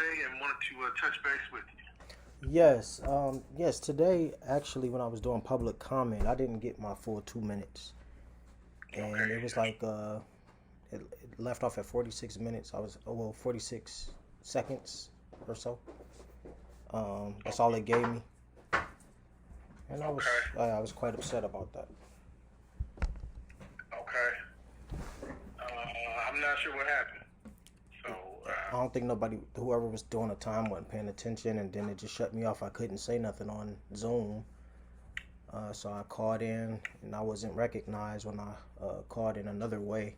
today and wanted to touch base with you. Yes. Today, actually, when I was doing public comment, I didn't get my full 2 minutes, and Okay. it was like it left off at 46 minutes. I was 46 seconds or so. That's all it gave me, and Okay. I was quite upset about that. Okay. I'm not sure what happened. So, I don't think whoever was doing the time, wasn't paying attention, and then it just shut me off. I couldn't say nothing on Zoom, so I called in, and I wasn't recognized when I called in another way.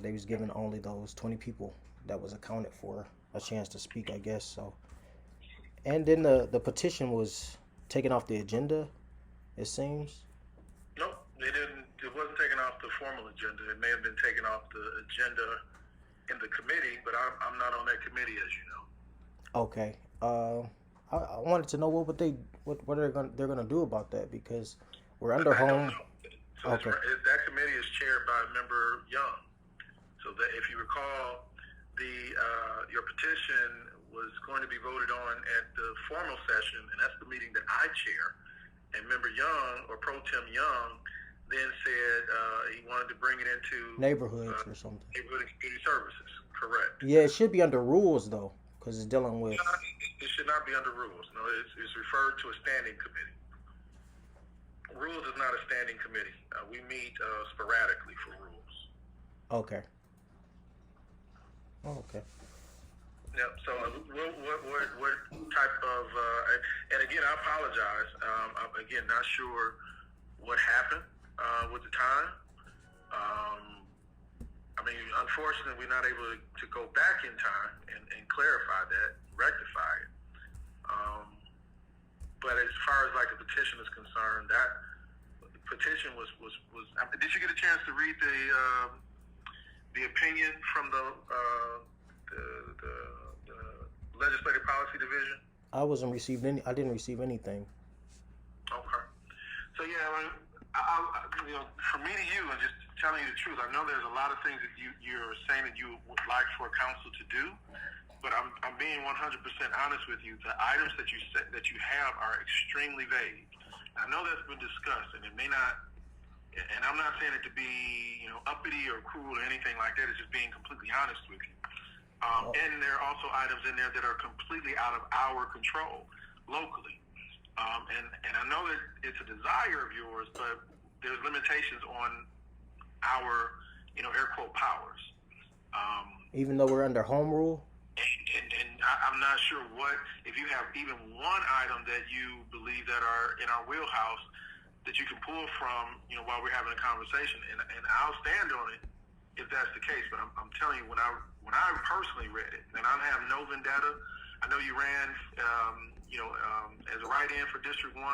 They was giving only those 20 people that was accounted for a chance to speak, I guess. So, and then the petition was taken off the agenda, it seems. nope, they didn't. It wasn't taken off the formal agenda. It may have been taken off the agenda in the committee, but I'm not on that committee, as you know. Okay. I wanted to know what they're gonna do about that, because we're under I don't home. know. So Okay. that committee is chaired by Member Young. So that, if you recall, your petition was going to be voted on at the formal session, and that's the meeting that I chair. And Member Young, or Pro Tem Young, then said he wanted to bring it into Neighborhoods or something. neighborhood and community services. Correct. Yeah, it should be under rules though, because it's dealing with. It should not be under rules. No, it's referred to a standing committee. Rules is not a standing committee. We meet sporadically for rules. Okay. Oh, okay. Yep. So, what type of? And again, I apologize. I'm again not sure what happened with the time. I mean, unfortunately, we're not able to go back in time and clarify that, rectify it. But as far as like a petition is concerned, that petition was. Did you get a chance to read the opinion from the Legislative Policy Division? I didn't receive anything. Okay. So yeah, from me to you, and just telling you the truth, I know there's a lot of things that you're saying that you would like for a council to do, but I'm being 100% honest with you. The items that you have are extremely vague. I know that's been discussed, and it may not. And I'm not saying it to be, uppity or cruel or anything like that. It's just being completely honest with you. And there are also items in there that are completely out of our control locally. And I know that it's a desire of yours, but there's limitations on our, air quote powers. Even though we're under home rule. And I'm not sure if you have even one item that you believe that are in our wheelhouse that you can pull from, while we're having a conversation, and I'll stand on it if that's the case. But I'm telling you, when I personally read it, and I have no vendetta. I know you ran, as a write-in for District 1.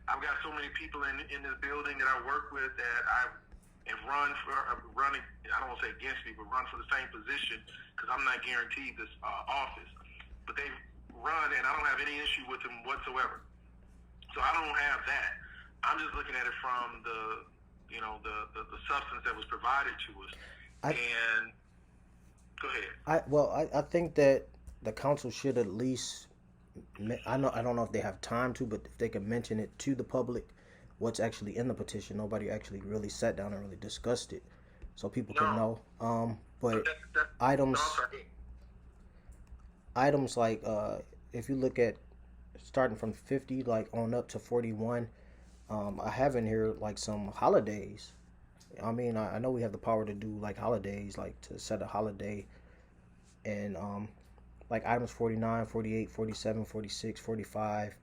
I've got so many people in this building that I work with that I have running. I don't want to say against me, but run for the same position because I'm not guaranteed this office. But they've run, and I don't have any issue with them whatsoever. So I don't have that. I'm just looking at it from the substance that was provided to us. And go ahead. I think that the council should at least. I don't know if they have time to, but if they can mention it to the public, what's actually in the petition. Nobody actually really sat down and really discussed it, so people can know. But items like if you look at starting from 50 like on up to 41, I have in here like some holidays. I mean, I know we have the power to do like holidays, like to set a holiday, and like items 49, 48, 47, 46, 45.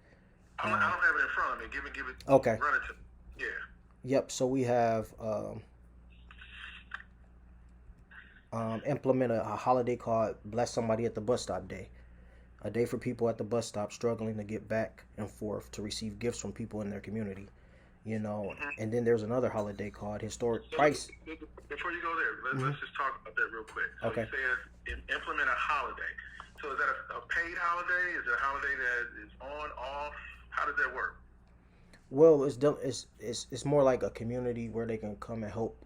I don't have it in front of me. Give it. Okay. Run it to me. Yeah. Yep. So we have implement a holiday called Bless Somebody at the Bus Stop Day. A day for people at the bus stop struggling to get back and forth to receive gifts from people in their community. And then there's another holiday called Historic Price. Before you go there, let's just talk about that real quick. So Okay. You said implement a holiday. So is that a paid holiday? Is it a holiday that is on, off? How does that work? Well, it's more like a community where they can come and help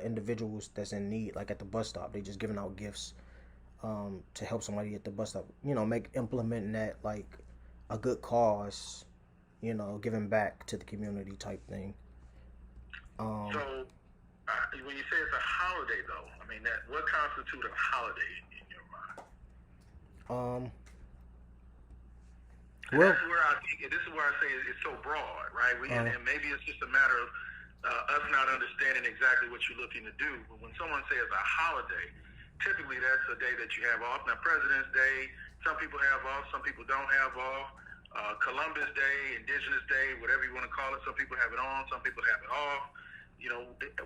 individuals that's in need, like at the bus stop. They just giving out gifts to help somebody at the bus stop. Implementing that like a good cause. Giving back to the community type thing. So, when you say it's a holiday, though, I mean, what constitutes a holiday in your mind? Well, that's where I think this is where I say it's so broad, right? And maybe it's just a matter of us not understanding exactly what you're looking to do. But when someone says a holiday, typically that's a day that you have off. Now, President's Day, some people have off, some people don't have off. Columbus Day, Indigenous Day, whatever you want to call it. Some people have it on, some people have it off.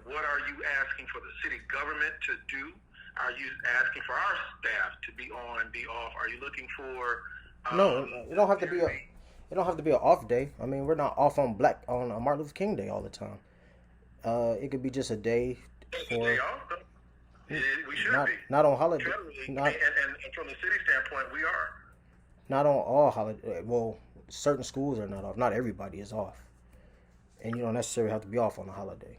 What are you asking for the city government to do? Are you asking for our staff to be on, be off? Are you looking for? No, it don't have to be It don't have to be an off day. I mean, we're not off on Martin Luther King Day all the time. It could be just a day for. A day off, though. We should be. Not on holiday. And from the city standpoint, we are. Not on all holiday. Well, certain schools are not off. Not everybody is off, and you don't necessarily have to be off on a holiday.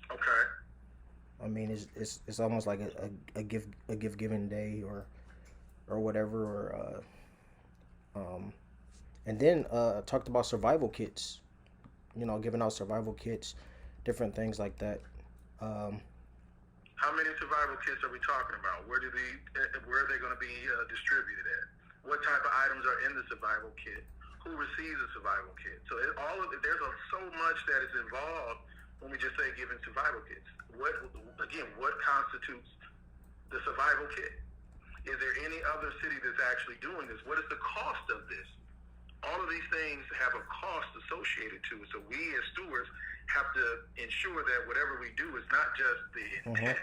Okay. I mean, it's almost like a gift giving day or whatever. And then talked about survival kits. Giving out survival kits, different things like that. How many survival kits are we talking about? Where are they going to be distributed at? What type of items are in the survival kit? Who receives a survival kit? So there's so much that is involved when we just say giving survival kits. What constitutes the survival kit? Is there any other city that's actually doing this? What is the cost of this? All of these things have a cost associated to it. So we as stewards have to ensure that whatever we do is not just the intent.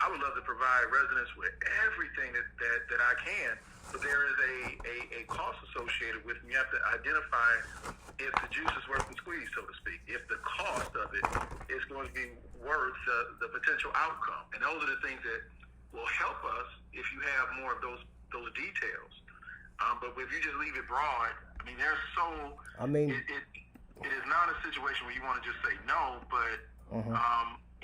I would love to provide residents with everything that I can, but there is a cost associated with it. You have to identify if the juice is worth the squeeze, so to speak, if the cost of it is going to be worth the potential outcome. And those are the things that will help us if you have more of those details. But if you just leave it broad, I mean, it is not a situation where you want to just say no, but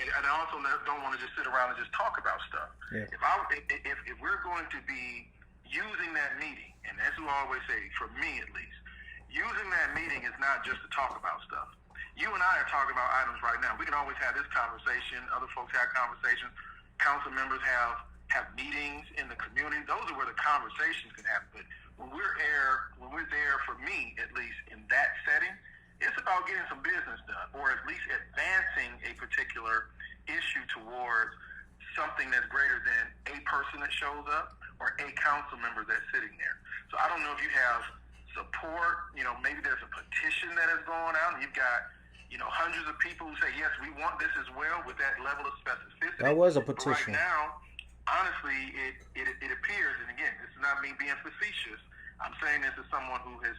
and I also don't want to just sit around and just talk about stuff. Yeah. If we're going to be using that meeting, and that's what I always say, for me at least, using that meeting is not just to talk about stuff. You and I are talking about items right now. We can always have this conversation. Other folks have conversations. Council members have meetings in the community. Those are where the conversations can happen. But when we're there, for me at least, in that setting, it's about getting some business done, or at least advancing a particular issue towards something that's greater than a person that shows up or a council member that's sitting there. So I don't know if you have support. Maybe there's a petition that is going out, and you've got hundreds of people who say, yes, we want this as well, with that level of specificity. That was a petition. But right now, honestly, it appears, and again, this is not me being facetious, I'm saying this as someone who has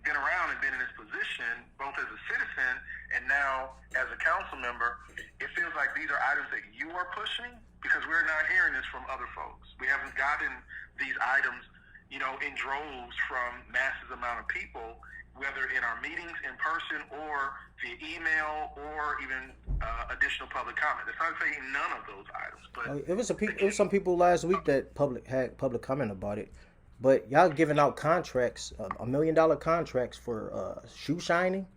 been around and been in this position, both as a citizen and now as a council member. It feels like these are items that you are pushing, because we're not hearing this from other folks. We haven't gotten these items, in droves from massive amount of people, whether in our meetings in person or via email or even additional public comment. It's not saying none of those items, but it was some people last week that had public comment about it. But y'all giving out contracts, $1 million contracts for shoe shining,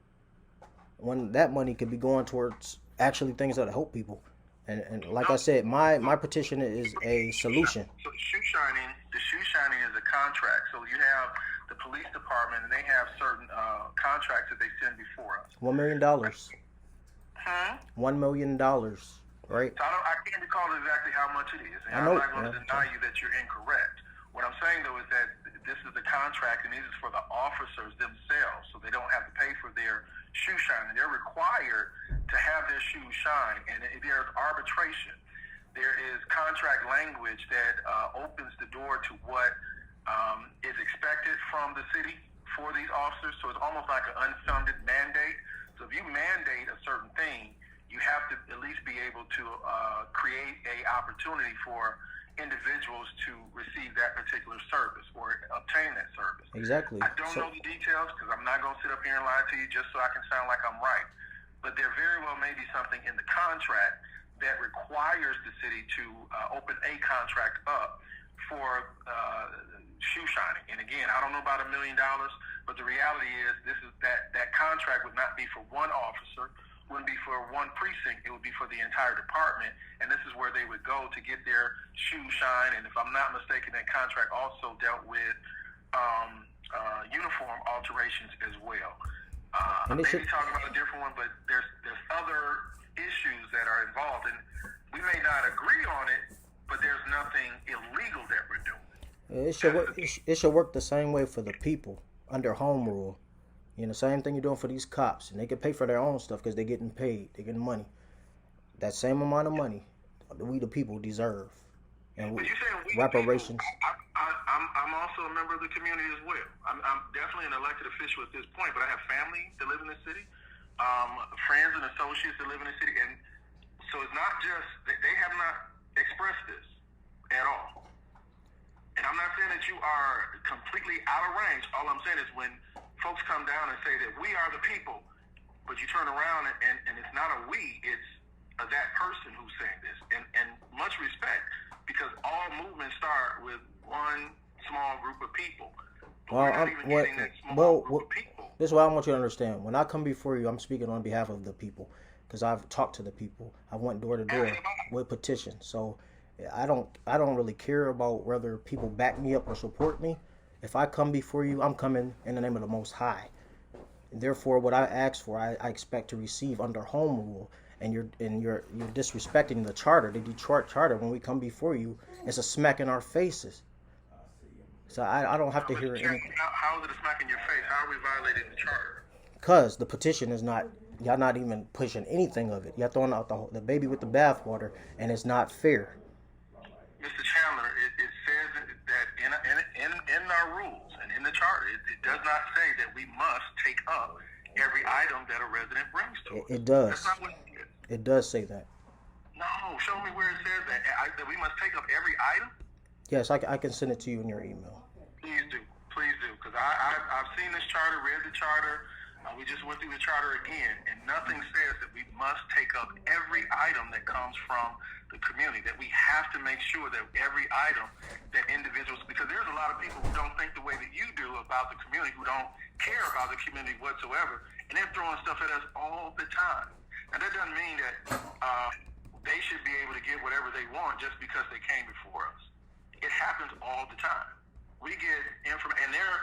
when that money could be going towards actually things that help people. And like I said, my petition is a solution. So the shoe shining is a contract. So you have the police department, and they have certain contracts that they send before us. $1 million. $1 million, right? So I can't recall exactly how much it is. And I'm not going to deny you that you're incorrect. What I'm saying, though, is that this is the contract, and this is for the officers themselves, so they don't have to pay for their shoe shining. They're required to have their shoes shine, and there's arbitration. There is contract language that opens the door to what is expected from the city for these officers, so it's almost like an unfunded mandate. So if you mandate a certain thing, you have to at least be able to create a opportunity for individuals to receive that particular service or obtain that service. Exactly. I don't know the details, because I'm not going to sit up here and lie to you just so I can sound like I'm right. But there very well may be something in the contract that requires the city to open a contract up for shoe shining. And again, I don't know about $1 million, but the reality is that contract would not be for one officer, wouldn't be for one precinct, it would be for the entire department, and this is where they would go to get their shoe shine. And if I'm not mistaken, that contract also dealt with uniform alterations as well. Maybe talking about a different one, but there's other issues that are involved, and we may not agree on it, but there's nothing illegal that we're doing. It should work the same way for the people under home rule. You know, same thing you're doing for these cops, and they can pay for their own stuff because they're getting paid, they're getting money. That same amount of money, we the people deserve, and reparations. I'm also a member of the community as well. I'm definitely an elected official at this point, but I have family that live in the city, friends and associates that live in the city, and so it's not just they have not expressed this at all. And I'm not saying that you are completely out of range. All I'm saying is when folks come down and say that we are the people, but you turn around and it's not a we, it's that person who's saying this. And much respect, because all movements start with one small group of people. This is what I want you to understand. When I come before you, I'm speaking on behalf of the people, because I've talked to the people. I went door to door with petitions. So I don't really care about whether people back me up or support me. If I come before you, I'm coming in the name of the Most High. And therefore, what I ask for, I expect to receive under home rule. And you're disrespecting the charter, the Detroit charter. When we come before you, it's a smack in our faces. So I don't have to hear anything. How is it a smack in your face? How are we violating the charter? Because the petition is not, y'all not even pushing anything of it. Y'all throwing out the baby with the bathwater, and it's not fair. Mr. Chandler, it says that in our rules and in the charter, it does not say that we must take up every item that a resident brings to us. It does. That's not what it is. It does say that. No, show me where it says that we must take up every item. Yes, I can send it to you in your email. Please do, because I've seen this charter, read the charter. We just went through the charter again, and nothing says that we must take up every item that comes from the community, that we have to make sure that every item that individuals, because there's a lot of people who don't think the way that you do about the community, who don't care about the community whatsoever, and they're throwing stuff at us all the time. And that doesn't mean that they should be able to get whatever they want just because they came before us. It happens all the time. We get information, and they're,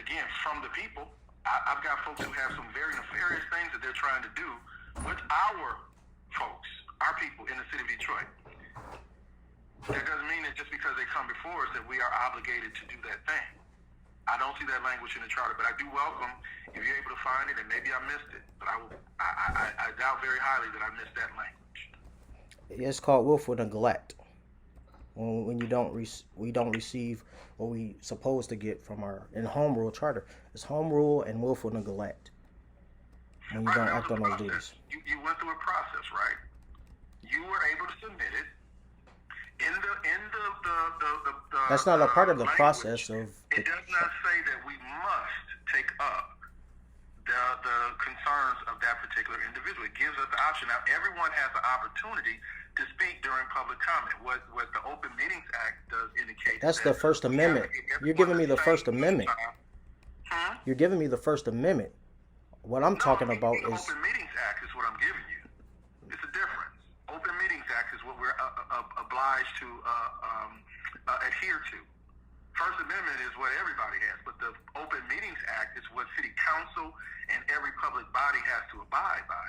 again, from the people. I've got folks who have some very nefarious things that they're trying to do with our folks, our people in the city of Detroit. That doesn't mean that just because they come before us that we are obligated to do that thing. I don't see that language in the charter, but I do welcome if you're able to find it, and maybe I missed it, but I doubt very highly that I missed that language. It's called willful neglect. When we don't receive what we supposed to get from our home rule charter. It's home rule and willful neglect. When you don't act on those duties. You went through a process, right? You were able to submit it. In the That's not a part of the language, process of. It does not say that we must take up the concerns of that particular individual. It gives us the option. Now, everyone has the opportunity to speak during public comment. What the Open Meetings Act does indicate. That's the First Amendment. You're giving me the First Amendment. You're giving me the First Amendment. What I'm talking about the is. Open Meetings Act is what I'm giving you. It's a difference. Open Meetings Act is what we're obliged to adhere to. First Amendment is what everybody has, but the Open Meetings Act is what City Council and every public body has to abide by.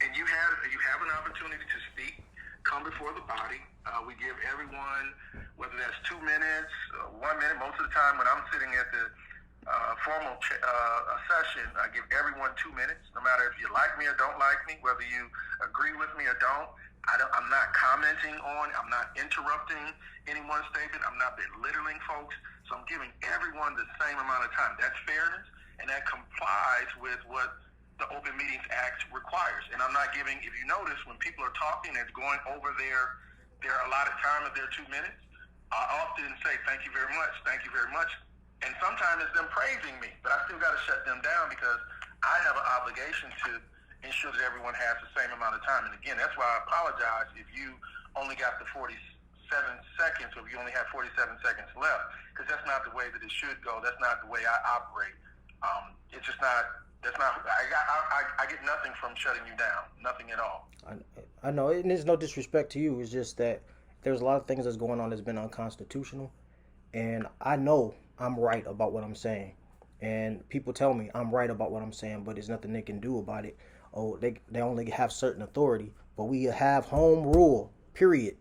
And you have an opportunity to speak, come before the body. We give everyone, whether that's 2 minutes, 1 minute. Most of the time when I'm sitting at the formal session, I give everyone 2 minutes, no matter if you like me or don't like me, whether you agree with me or don't. I'm not commenting on, I'm not interrupting anyone's statement, I'm not belittling folks, so I'm giving everyone the same amount of time. That's fairness, and that complies with what the Open Meetings Act requires. And I'm not giving, if you notice, when people are talking and it's going over their allotted time of their 2 minutes, I often say, thank you very much, and sometimes it's them praising me, but I still got to shut them down because I have an obligation to ensure that everyone has the same amount of time. And again, that's why I apologize if you only got the 40 seconds, or if you only have 47 seconds left, because that's not the way that it should go. That's not the way I operate. It's just not. That's not. I get nothing from shutting you down. Nothing at all. I know, and there's no disrespect to you. It's just that there's a lot of things that's going on that's been unconstitutional, and I know I'm right about what I'm saying, and people tell me I'm right about what I'm saying, but there's nothing they can do about it. Oh, they only have certain authority, but we have home rule. Period.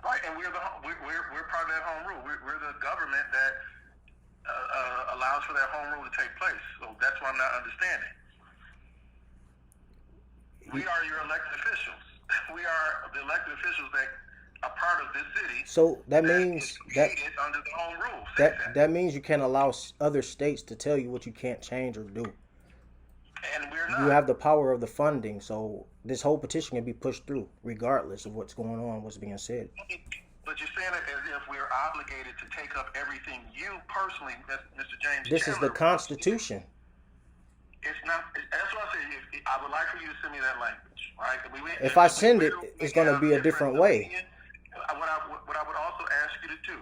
Right, and we're part of that home rule. We're the government that allows for that home rule to take place. So that's what I'm not understanding. We are your elected officials. We are the elected officials that are part of this city. So that means that under the home rule. That means you can't allow other states to tell you what you can't change or do. And we're not. You have the power of the funding, so this whole petition can be pushed through, regardless of what's going on, what's being said. But you're saying it as if we're obligated to take up everything you personally, Mr. James. This is the Constitution. It's not. That's what I said. I would like for you to send me that language, right? If I send it, it's going to be a different way. What I would also ask you to do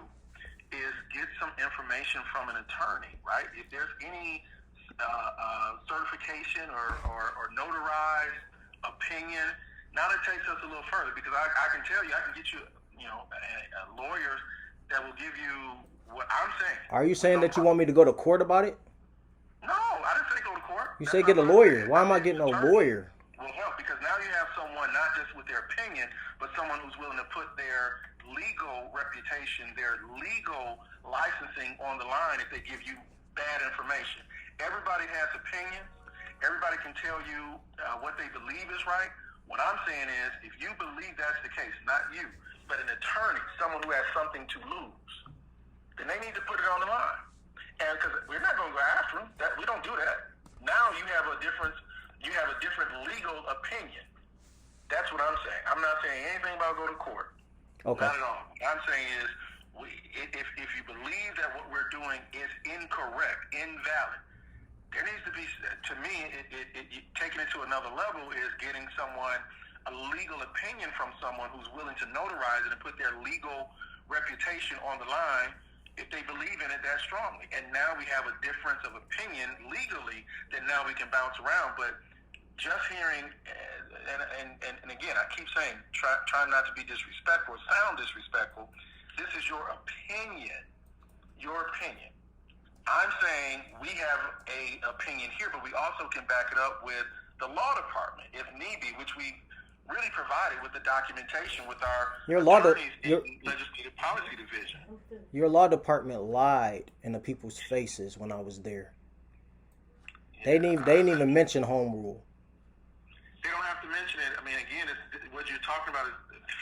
is get some information from an attorney, right? If there's any certification or notarized opinion, now that takes us a little further, because I can tell you, I can get you, lawyers that will give you what I'm saying. Are you saying that you want me to go to court about it? No, I didn't say go to court. You say get a lawyer. Why am I getting a lawyer? Will help, because now you have someone not just with their opinion, but someone who's willing to put their legal reputation, their legal licensing on the line if they give you bad information. Everybody has opinions. Everybody can tell you what they believe is right. What I'm saying is, if you believe that's the case, not you, but an attorney, someone who has something to lose, then they need to put it on the line. And because we're not going to go after them, we don't do that. Now you have a different legal opinion. That's what I'm saying. I'm not saying anything about go to court. Okay. Not at all. What I'm saying is, if you believe that what we're doing is incorrect, invalid, there needs to be, to me, taking it to another level is getting someone, a legal opinion from someone who's willing to notarize it and put their legal reputation on the line if they believe in it that strongly. And now we have a difference of opinion legally that now we can bounce around. But just hearing, and again, I keep saying, try not to be disrespectful, sound disrespectful. This is your opinion. Your opinion. I'm saying we have a opinion here, but we also can back it up with the law department, if need be, which we really provided with the documentation with our attorneys in legislative policy division. Your law department lied in the people's faces when I was there. Yeah, they didn't even mention home rule. They don't have to mention it. I mean, again, what you're talking about is,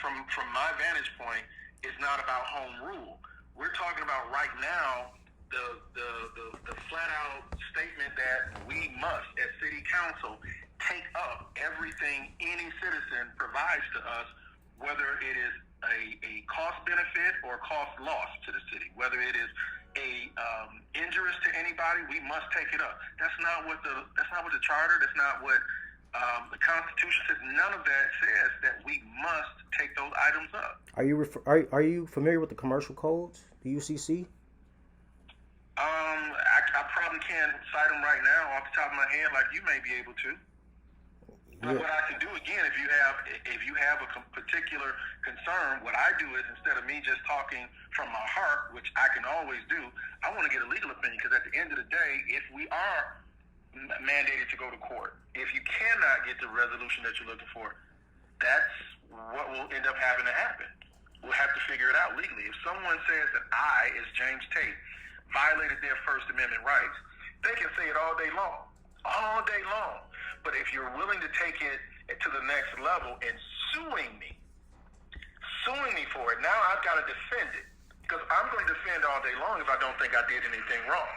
from my vantage point, it's not about home rule. We're talking about right now the flat out statement that we must, as city council, take up everything any citizen provides to us, whether it is a cost benefit or cost loss to the city, whether it is injurious to anybody, we must take it up. That's not what the charter, that's not what the Constitution says. None of that says that we must take those items up. Are you familiar with the commercial codes, the UCC? I probably can't cite them right now off the top of my head like you may be able to. But what I can do, again, if you have a particular concern, what I do is, instead of me just talking from my heart, which I can always do, I want to get a legal opinion, because at the end of the day, if we are mandated to go to court, if you cannot get the resolution that you're looking for, that's what will end up having to happen. We'll have to figure it out legally. If someone says that I, as James Tate, violated their First Amendment rights, they can say it all day long. But if you're willing to take it to the next level and suing me for it, now I've got to defend it, because I'm going to defend all day long if I don't think I did anything wrong.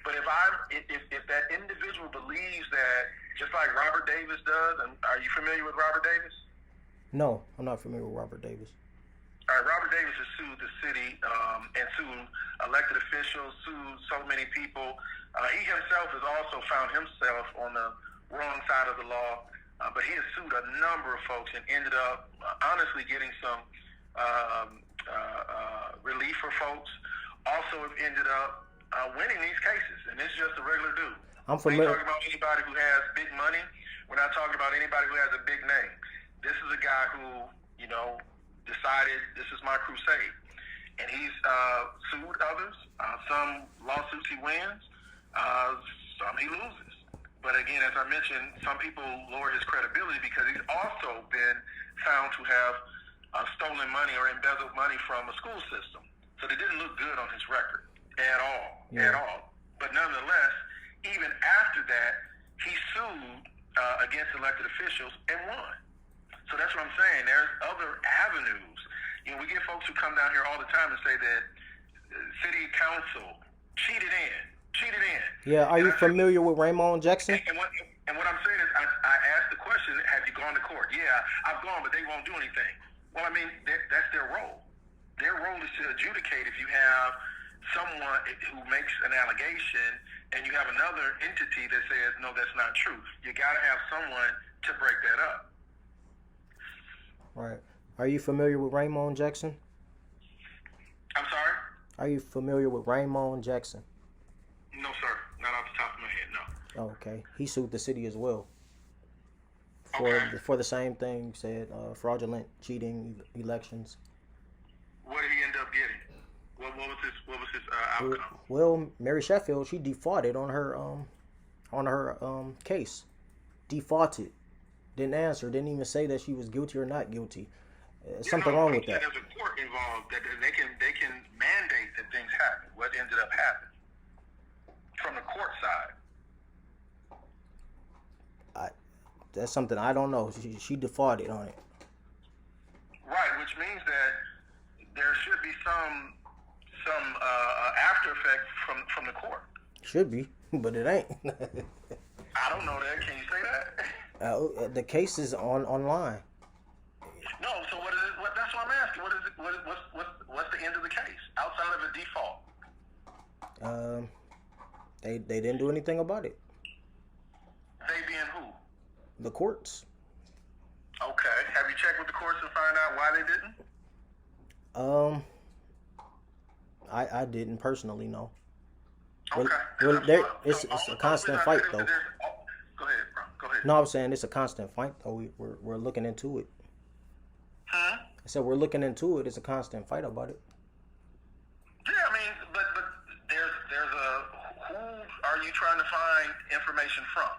But if that individual believes that, just like Robert Davis does, and are you familiar with Robert Davis? No, I'm not familiar with Robert Davis. All right, Robert Davis has sued the city and sued elected officials, sued so many people. He himself has also found himself on the wrong side of the law, but he has sued a number of folks and ended up, honestly getting some relief for folks. Also have ended up winning these cases, and this is just a regular dude. I'm We ain't familiar. talking about anybody who has big money. We're not talking about anybody who has a big name. This is a guy who, decided this is my crusade. And he's sued others. Some lawsuits he wins, some he loses. But again, as I mentioned, some people lower his credibility because he's also been found to have stolen money or embezzled money from a school system. So they didn't look good on his record at all. But nonetheless, even after that, he sued against elected officials and won. So that's what I'm saying. There's other avenues. We get folks who come down here all the time and say that city council cheated in. Yeah, are you familiar with Raymond Jackson? And what I'm saying is, I asked the question, have you gone to court? Yeah, I've gone, but they won't do anything. Well, I mean, that's their role. Their role is to adjudicate if you have someone who makes an allegation and you have another entity that says, no, that's not true. You got to have someone to break that up. Right. Are you familiar with Raymond Jackson? I'm sorry? Are you familiar with Raymond Jackson? No, sir. Not off the top of my head, no. Oh, okay. He sued the city as well. For the same thing, said fraudulent, cheating elections. What did he end up getting? What was his outcome? Well, Mary Sheffield, she defaulted on her case. Defaulted. Didn't answer. Didn't even say that she was guilty or not guilty. Something wrong with that. There's a court involved that they can mandate that things happen. What ended up happening from the court side? That's something I don't know. She defaulted on it. Right, which means that there should be some after effect from the court. Should be, but it ain't. I don't know that. Can you say that? The case is online. No, so what is it? That's what I'm asking. What is it? What's the end of the case outside of a default? They didn't do anything about it. They being who? The courts. Okay. Have you checked with the courts to find out why they didn't? I didn't personally know. Okay. It's a constant fight though. Go ahead, bro. Go ahead. No, I'm saying it's a constant fight though. We're looking into it. Huh? I said we're looking into it. It's a constant fight about it. Yeah, I mean, but there's a who are you trying to find information from?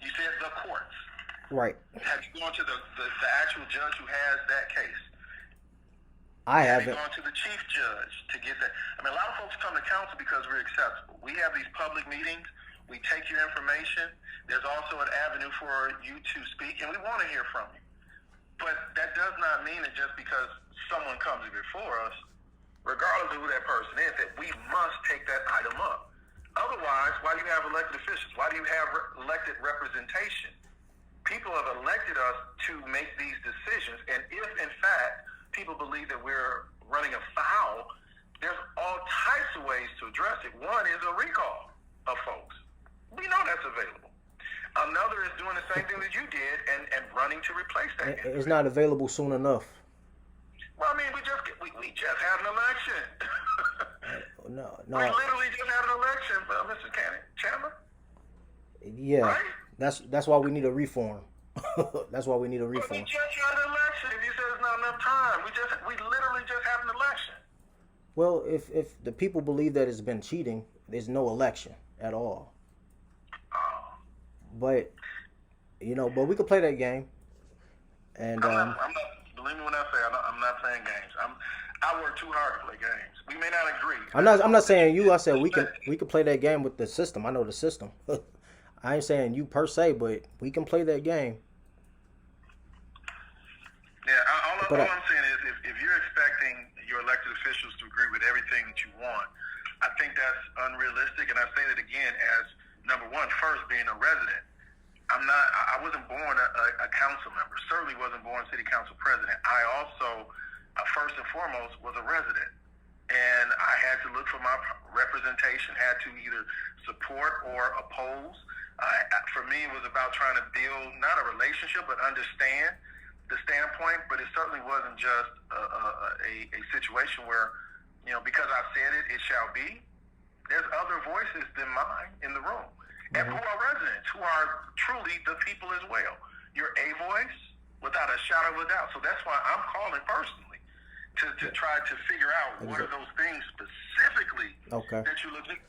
You said the courts. Right. Have you gone to the actual judge who has that case? I Have haven't. you gone to the chief judge to get that? I mean, a lot of folks come to council because we're accessible. We have these public meetings. We take your information. There's also an avenue for you to speak, and we want to hear from you. But that does not mean that just because someone comes before us, regardless of who that person is, that we must take that item up. Otherwise, why do you have elected officials? Why do you have elected representation? People have elected us to make these decisions, and if, in fact, people believe that we're running afoul, there's all types of ways to address it. One is a recall of folks. We know that's available. Another is doing the same thing that you did and running to replace that. It's not available soon enough. Well, I mean, we just had an election. No. We literally just had an election, Mr. Chandler. Yeah, right? That's why we need a reform. That's why we need a But reform. we just had an election. If you said it's not enough time, we literally just had an election. Well, if the people believe that it's been cheating, there's no election at all. Oh. But but we could play that game. And I'm not. Believe me when I say I'm not playing games. I work too hard to play games. We may not agree. I'm not saying you. I said we can play that game with the system. I know the system. I ain't saying you per se, but we can play that game. Yeah, all I'm saying is if you're expecting your elected officials to agree with everything that you want, I think that's unrealistic. And I say that again as number one, first being a resident. I wasn't born a council member. Certainly wasn't born city council president. I also, first and foremost, was a resident. And I had to look for my representation, had to either support or oppose. For me, it was about trying to build not a relationship, but understand the standpoint, but it certainly wasn't just a situation where, because I said it, it shall be. There's other voices than mine in the room, and who are residents, who are truly the people as well. You're a voice without a shadow of a doubt. So that's why I'm calling personally to try to figure out what are those things specifically that you look at.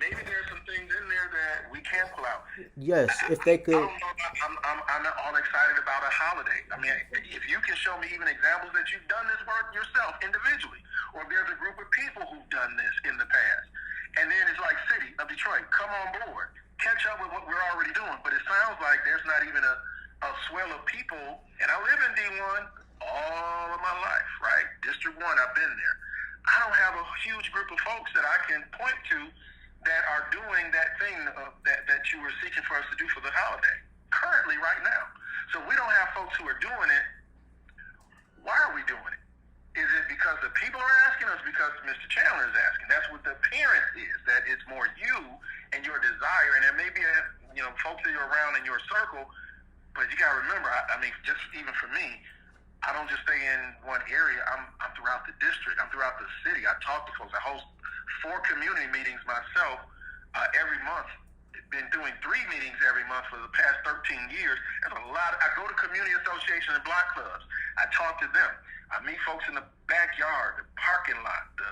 Maybe there's some things in there that we can pull out. Yes, if they could. I don't know. I'm not all excited about a holiday. I mean, if you can show me even examples that you've done this work yourself individually, or there's a group of people who've done this in the past, and then it's like, City of Detroit, come on board, catch up with what we're already doing. But it sounds like there's not even a swell of people, and I live in D1 all of my life, right? District 1, I've been there. I don't have a huge group of folks that I can point to that are doing that thing that you were seeking for us to do for the holiday currently right now. So we don't have folks who are doing it. Why are we doing it? Is it because the people are asking us? Because Mr. Chandler is asking? That's what the appearance is, that it's more you and your desire, and there may be folks that you're around in your circle, but you got to remember, I mean, just even for me, I don't just stay in one area. I'm throughout the district. I'm throughout the city. I talk to folks. I host 4 community meetings myself every month. Been doing 3 meetings every month for the past 13 years. That's a lot. I go to community association and block clubs. I talk to them. I meet folks in the backyard, the parking lot, the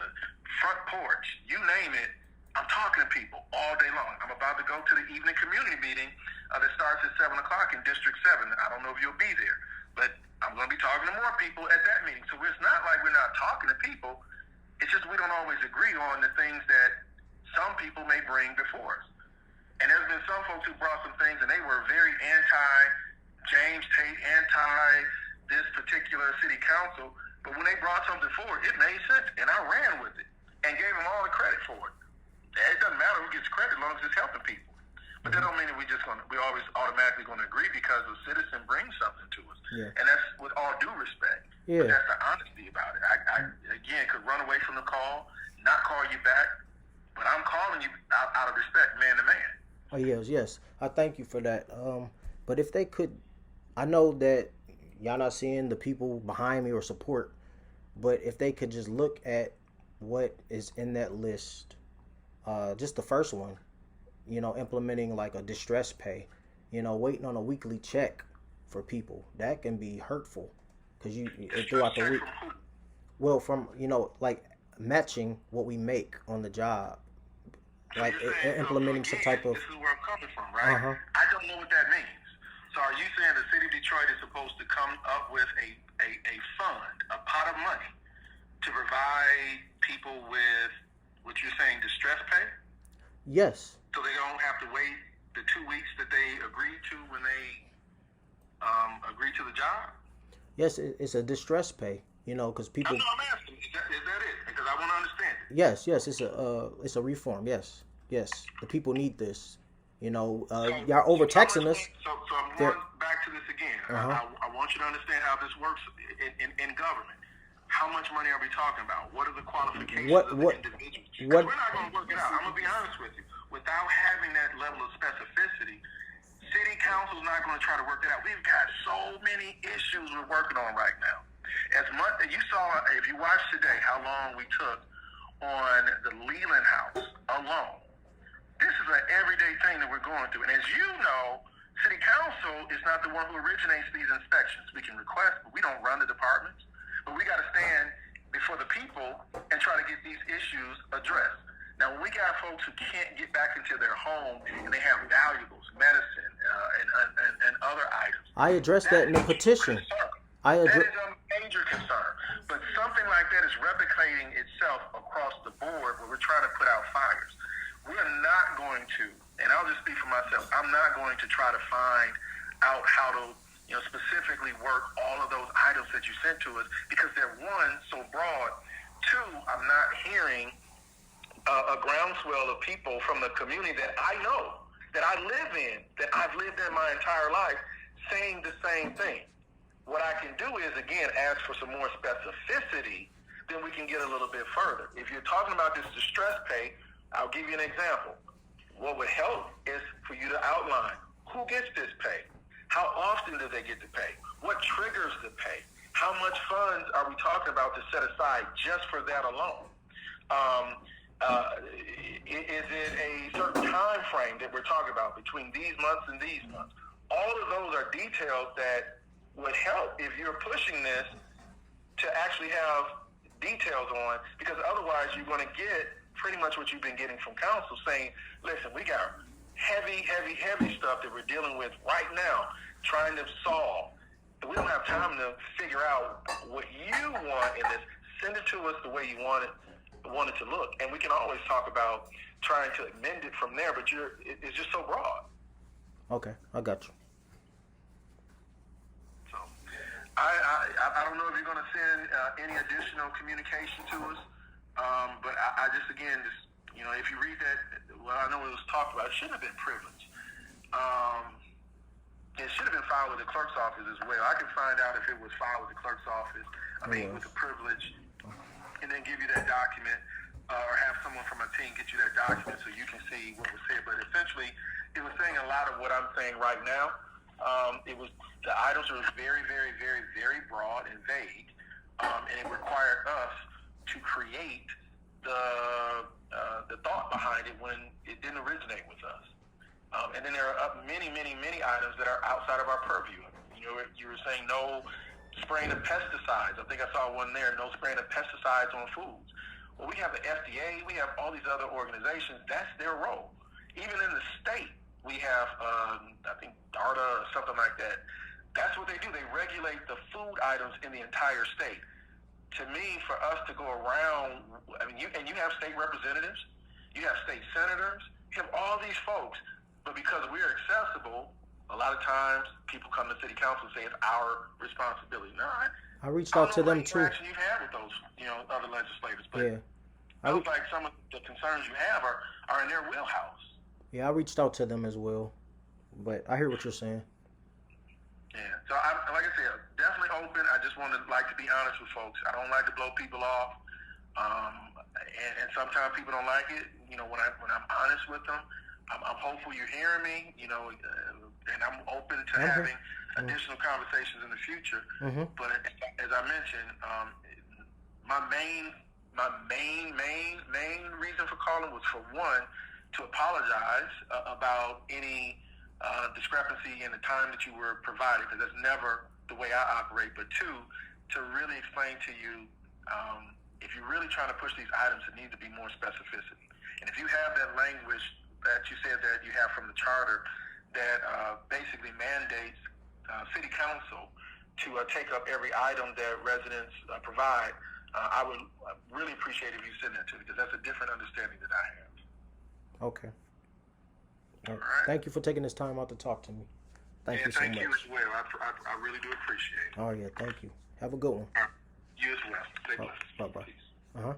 front porch, you name it. I'm talking to people all day long. I'm about to go to the evening community meeting that starts at 7 o'clock in District 7. I don't know if you'll be there, but I'm going to be talking to more people at that meeting. So it's not like we're not talking to people. It's just we don't always agree on the things that some people may bring before us. And there's been some folks who brought some things, and they were very anti-James Tate, anti-this particular city council. But when they brought something forward, it made sense, and I ran with it and gave them all the credit for it. It doesn't matter who gets credit as long as it's helping people. But that don't mean that we always automatically going to agree because a citizen brings something to us. Yeah. And that's with all due respect. Yeah. But that's the honesty about it. I again, could run away from the call, not call you back, but I'm calling you out of respect, man to man. Oh, yes. I thank you for that. But if they could, I know that y'all not seeing the people behind me or support, but if they could just look at what is in that list, just the first one, implementing like a distress pay, waiting on a weekly check for people, that can be hurtful because throughout the week. Well, from like matching what we make on the job, like implementing some type of. This is where I'm coming from, right? I don't know what that means. So are you saying the city of Detroit is supposed to come up with a fund, a pot of money, to provide people with what you're saying distress pay? Yes. So they don't have to wait the 2 weeks that they agreed to when they agreed to the job? Yes, it's a distress pay, because people. No, I'm asking. Is that it? Because I want to understand it. Yes, it's a reform. Yes, the people need this. Y'all overtaxing us. So I'm going back to this again. I want you to understand how this works in government. How much money are we talking about? What are the qualifications of the individuals? Because we're not going to work it out. I'm going to be honest with you. Without having that level of specificity, city council is not going to try to work it out. We've got so many issues we're working on right now. As much as you saw, if you watched today, how long we took on the Leland House alone. This is an everyday thing that we're going through. And as you know, city council is not the one who originates these inspections. We can request, but we don't run the departments. But we got to stand before the people and try to get these issues addressed. Now, when we got folks who can't get back into their home and they have valuables, medicine, and other items. I addressed that in the petition. That is a major concern. But something like that is replicating itself across the board where we're trying to put out fires. We're not going to, and I'll just speak for myself, I'm not going to try to find out how to specifically work all of those items that you sent to us because they're, one, so broad. Two, I'm not hearing a groundswell of people from the community that I know, that I live in, that I've lived in my entire life, saying the same thing. What I can do is, again, ask for some more specificity, then we can get a little bit further. If you're talking about this distress pay, I'll give you an example. What would help is for you to outline who gets this pay. How often do they get to pay? What triggers the pay? How much funds are we talking about to set aside just for that alone? Is it a certain time frame that we're talking about between these months and these months? All of those are details that would help if you're pushing this to actually have details on, because otherwise you're going to get pretty much what you've been getting from council saying, listen, we got heavy stuff that we're dealing with right now, trying to solve. We don't have time to figure out what you want in this. Send it to us the way you want it to look, and we can always talk about trying to amend it from there. But it's just so broad. Okay, I got you. So I don't know if you're going to send any additional communication to us, but I just if you read that, well, I know it was talked about. It shouldn't have been privileged. It should have been filed with the clerk's office as well. I can find out if it was filed with the clerk's office. With the privilege, and then give you that document, or have someone from my team get you that document so you can see what was said. But essentially, it was saying a lot of what I'm saying right now. The items were very, very, very, very broad and vague, and it required us to create the thought behind it when it didn't originate with us. And then there are many, many, many items that are outside of our purview. You were saying no spraying of pesticides. I think I saw one there, no spraying of pesticides on foods. Well, we have the FDA, we have all these other organizations. That's their role. Even in the state, we have, I think, DARTA or something like that. That's what they do. They regulate the food items in the entire state. To me, for us to go around, you have state representatives, you have state senators, you have all these folks, but because we're accessible, a lot of times people come to city council and say it's our responsibility. No, I reached out to them too. Interaction you've had with those, other legislators, but yeah, I look like some of the concerns you have are in their wheelhouse. Yeah, I reached out to them as well, but I hear what you're saying. Yeah, so like I said, definitely open. I just want to to be honest with folks. I don't like to blow people off, and sometimes people don't like it. When I'm honest with them, I'm hopeful you're hearing me. And I'm open to having additional conversations in the future. But as I mentioned, my main reason for calling was, for one, to apologize about any discrepancy in the time that you were provided, because that's never the way I operate. But two, to really explain to you, if you're really trying to push these items, it needs to be more specificity. And if you have that language that you said that you have from the charter that basically mandates city council to take up every item that residents provide, I would really appreciate if you send that to me, because that's a different understanding that I have. Okay. All right. Thank you for taking this time out to talk to me. Thank you so much. Thank you as well. I really do appreciate it. Oh, yeah. Thank you. Have a good one. You as well. Stay blessed. Bye-bye. Peace.